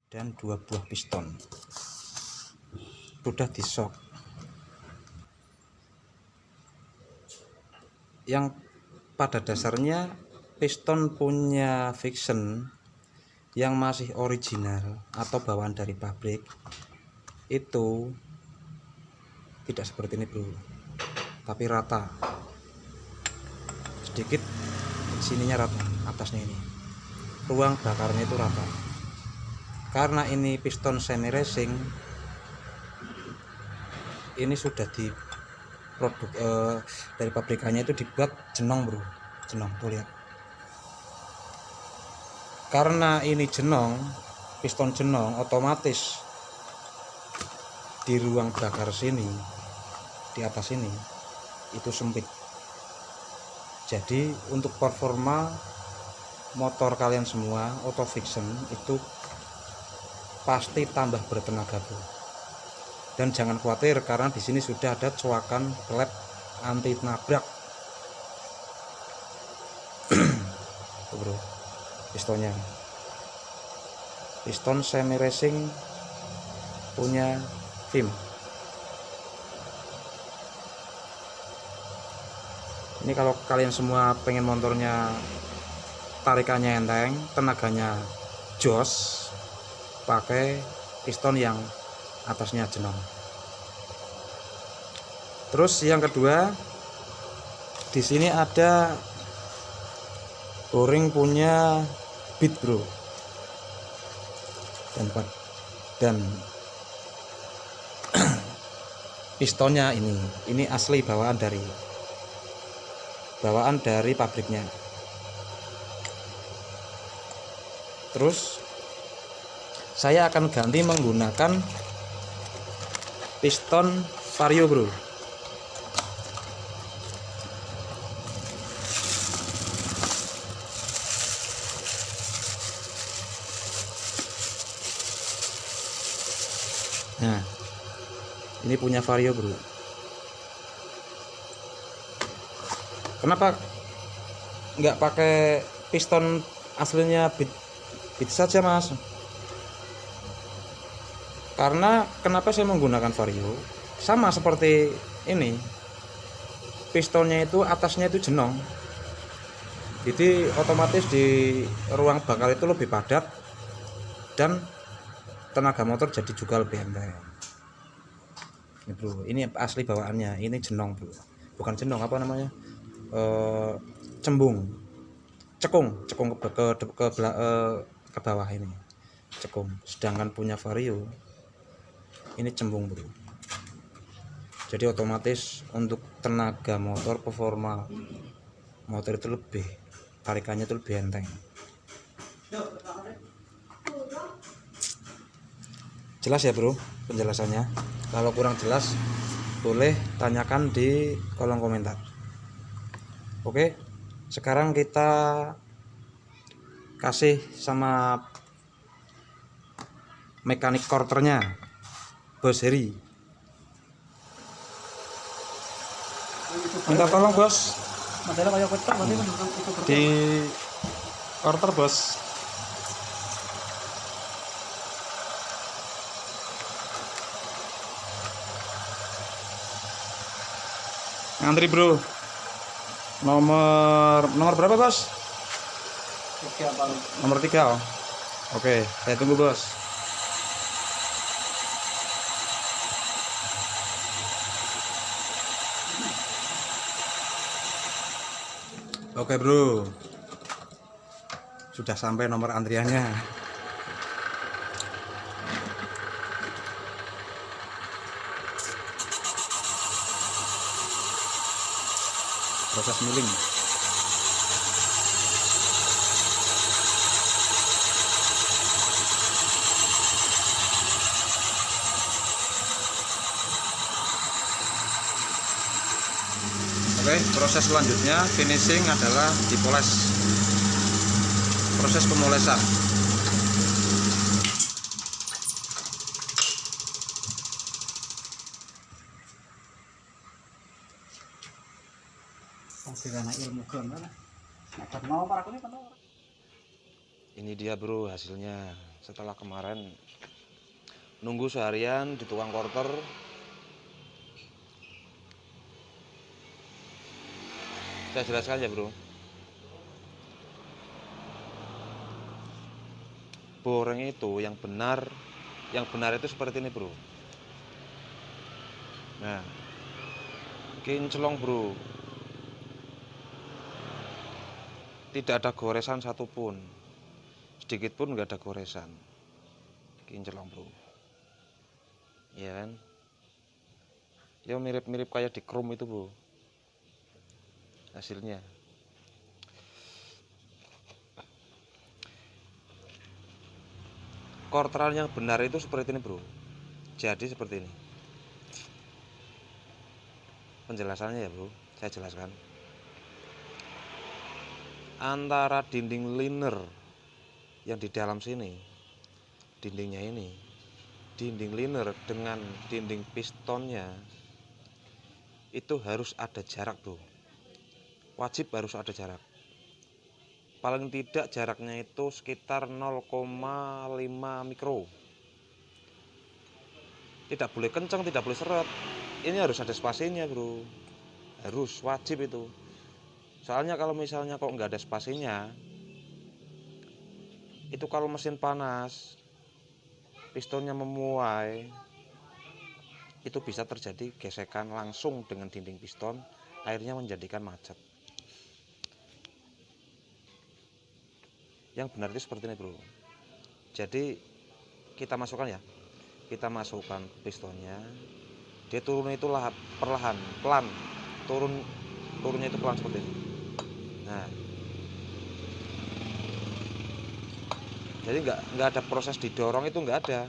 dan 2 buah piston sudah di shock. Yang pada dasarnya piston punya friction yang masih original atau bawaan dari pabrik itu tidak seperti ini bro, tapi rata, sedikit sininya rata, atasnya ini ruang bakarnya itu rata. Karena ini piston semi racing, ini sudah di produk dari pabrikannya itu dibuat jenong bro, jenong tuh lihat. Karena ini jenong, piston jenong, otomatis di ruang bakar sini, di atas ini itu sempit. Jadi untuk performa motor kalian semua auto friction itu pasti tambah bertenaga bro. Dan jangan khawatir karena di sini sudah ada coakan klep anti nabrak. Tuh bro, pistonnya, piston semi racing punya VIM. Ini kalau kalian semua pengen motornya tarikannya enteng, tenaganya jos, pakai piston yang atasnya jenong. Terus yang kedua, di sini ada boring punya Bit bro, dan pistonnya ini asli bawaan dari pabriknya. Terus saya akan ganti menggunakan piston vario bro. Nah, ini punya vario bro. Kenapa nggak pakai piston aslinya bit saja mas? Karena kenapa saya menggunakan vario? Sama seperti ini, pistonnya itu atasnya itu jenong, jadi otomatis di ruang bakar itu lebih padat dan tenaga motor jadi juga lebih enteng. Ini bro, ini asli bawaannya, ini jenong bro, bukan jenong, apa namanya, cekung ke bawah ini cekung. Sedangkan punya vario ini cembung bro, jadi otomatis untuk tenaga motor, performa motor itu lebih, tarikannya itu lebih enteng. Jelas ya bro penjelasannya? Kalau kurang jelas boleh tanyakan di kolom komentar. Oke, sekarang kita kasih sama mekanik quarternya Bos Heri. Minta tolong bos di quarter bos. Ngantri bro. Nomor berapa bos? Nomor 3. Oh. Oke, saya tunggu bos. Oke bro, sudah sampai nomor antriannya. Proses milling. Oke, proses selanjutnya finishing adalah dipoles. Proses pemolesan. Ini dia bro hasilnya setelah kemarin nunggu seharian di tukang korter. Saya jelaskan ya bro. Boreng itu yang benar itu seperti ini bro. Nah, kinclong bro, tidak ada goresan satupun, sedikit pun nggak ada goresan. Kinclong bro, ya kan? Ya mirip-mirip kayak di chrome itu bro hasilnya. Korteran yang benar itu seperti ini bro. Jadi seperti ini penjelasannya ya bro, saya jelaskan. Antara dinding liner yang di dalam sini, dindingnya ini, dinding liner dengan dinding pistonnya itu harus ada jarak bro. Wajib harus ada jarak. Paling tidak jaraknya itu sekitar 0,5 mikro. Tidak boleh kencang, tidak boleh seret. Ini harus ada spasinya bro. Harus, wajib itu. Soalnya kalau misalnya kok nggak ada spasinya, itu kalau mesin panas, pistonnya memuai, itu bisa terjadi gesekan langsung dengan dinding piston, akhirnya menjadikan macet. Yang benar itu seperti ini bro. Jadi kita masukkan ya, kita masukkan pistonnya, dia turun itu perlahan, pelan, turunnya itu pelan seperti ini. Nah, jadi nggak ada proses didorong, itu nggak ada.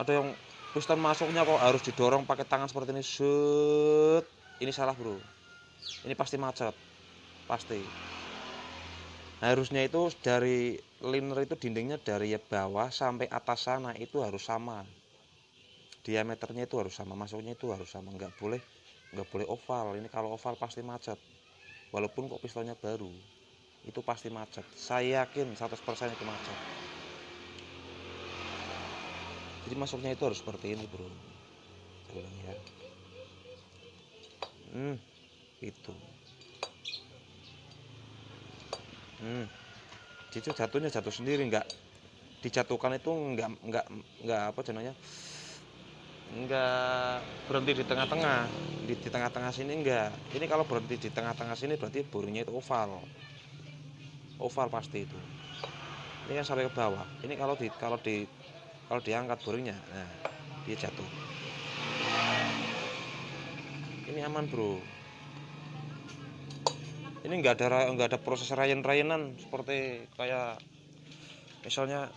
Ada yang piston masuknya kok harus didorong pakai tangan seperti ini, set. Ini salah bro, ini pasti macet, pasti. Harusnya itu dari liner itu dindingnya dari bawah sampai atas sana itu harus sama, diameternya itu harus sama, masuknya itu harus sama, nggak boleh oval. Ini kalau oval pasti macet, walaupun kok pistonnya baru, itu pasti macet. Saya yakin 100% itu macet. Jadi masuknya itu harus seperti ini bro. Ulang ya. Itu. Itu jatuhnya jatuh sendiri, nggak dijatuhkan itu nggak apa namanya, nggak berhenti di tengah-tengah. Di tengah-tengah sini enggak. Ini kalau berhenti di tengah-tengah sini berarti boringnya itu oval. Oval pasti itu. Ini kan sampai ke bawah. Ini kalau diangkat boringnya, nah dia jatuh. Ini aman bro. Ini nggak ada proses rayen-rayenan seperti kayak misalnya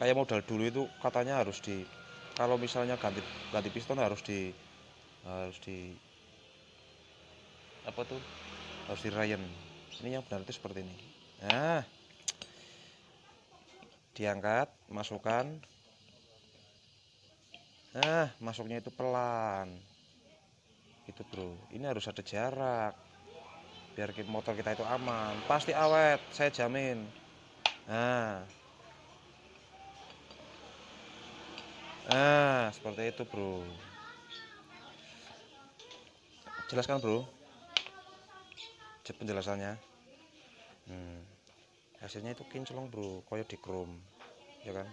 kayak modal dulu itu katanya kalau misalnya ganti piston harus di apa tuh, harus dirayen. Ini yang benar itu seperti ini. Nah, diangkat, masukkan. Nah, masuknya itu pelan. Itu bro, ini harus ada jarak biar motor kita itu aman, pasti awet, saya jamin. Nah, seperti itu bro. Jelaskan bro penjelasannya. Hasilnya itu kinclong bro, kayak di chrome, ya kan?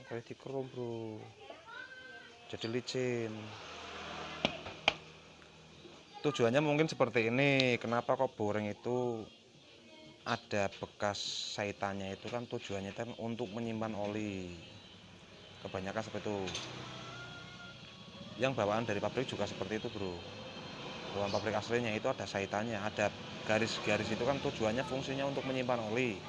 Kayak di chrome bro, jadi licin. Tujuannya mungkin seperti ini. Kenapa kok boreng itu ada bekas saitannya, itu kan tujuannya kan untuk menyimpan oli, kebanyakan seperti itu. Yang bawaan dari pabrik juga seperti itu bro. Bawaan pabrik aslinya itu ada saitannya, ada garis-garis, itu kan tujuannya fungsinya untuk menyimpan oli.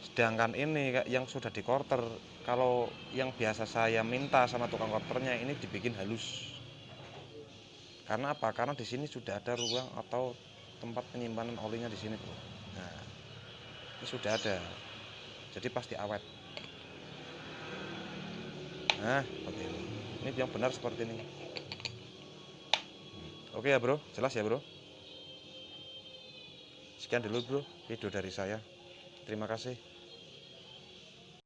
Sedangkan ini yang sudah di korter, kalau yang biasa saya minta sama tukang korternya, ini dibikin halus. Karena apa? Karena di sini sudah ada ruang atau tempat penyimpanan olinya di sini bro. Nah, ini sudah ada, jadi pasti awet. Nah, seperti ini. Ini yang benar seperti ini. Oke ya bro, jelas ya bro. Sekian dulu bro video dari saya. Terima kasih.